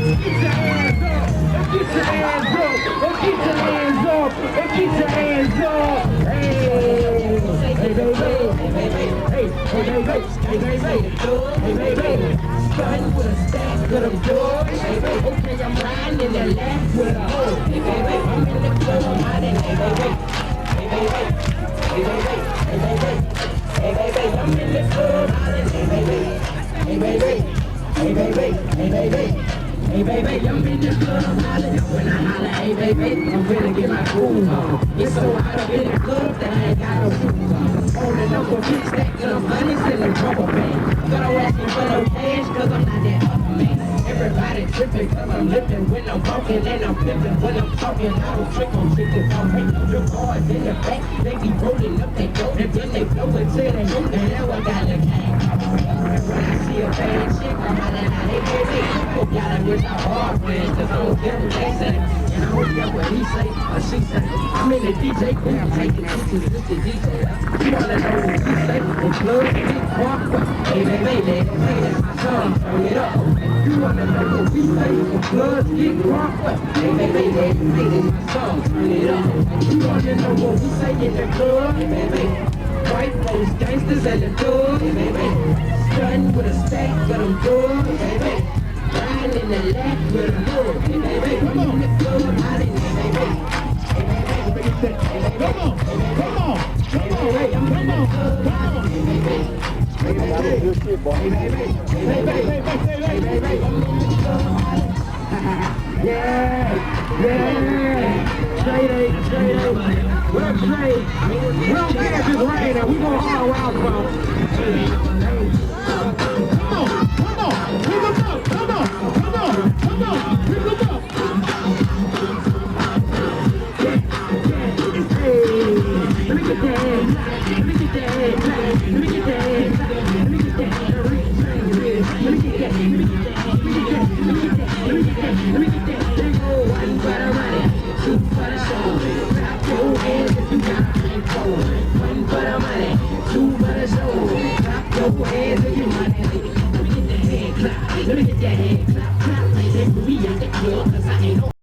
Get your hands up. Get your hands up. Get your hands up. Get your hands up. Hey, hey, baby. Hey, hey, baby. Hey, baby. Hey, baby. Starting with a stack of them doors. Hey, baby. Okay, I'm riding in the lap with a hoe. Hey, baby. I'm in the club. I'm out in. Hey, baby. Hey, baby. Hey, baby. Hey, baby. Hey, baby. I'm in the club. Out in. Hey, baby. Hey, baby. Hey, baby. Hey, baby. Hey baby, I'm in the club hollering. When I holler, hey baby, I'm finna get my groove on. It's so hot up in the club that I ain't got no shoes on. On the number 6 stack of them bunnies in the rubber band. Gotta ask me for no cash, cause I'm not that other man. Everybody tripping cause I'm lifting when I'm walking and I'm flipping when I'm talking. I don't trick on chickens, I'll make the boys in the back. They be rolling up they dope and then they blow it till they know that I got the cash. When I see a bad chick, I'm hollering out, hey baby. Hope y'all done with y'all hard friends, cause I don't care what they say. And I don't care what he say or she say. I'm in the DJ booth, taking pictures with the DJ. You wanna know what he say? The club get crunk up. Hey baby, let it play, that's my song, turn it up. You wanna know what we say? The club get crunk up. Hey baby, let it play, that's my song, turn it up. You wanna know what we say in the club? Hey baby, white folks, gangsters and the club. Hey baby, stunning with a stack of them doors. Hey baby, riding in the lap with a hood. Hey baby, come on, the club, out in there, baby. Hey baby, come on, come on, come on, hey, I'm come on, come on. Hey baby, hey baby, hey baby, hey baby, hey baby, I'm in the club, out in there. Yeah, Trey. What up, Trey? We don't care if it's raining, we gonna haul around, bro. Come on, pick them up, come on, pick them up. Hey, let me get that hand, let me get that hand, let me get that hand, let me get that hand, let me get that hand, let me get that, let me get that, let me get that, let me get that, let me get that. They go one for the money, two for the show. Clap your hands if you got a big bowl. One for the money, two for the show. Clap your hands if you money. Let me get that hand clap, let me get that hand clap, clap like that. We at the club, cause I ain't no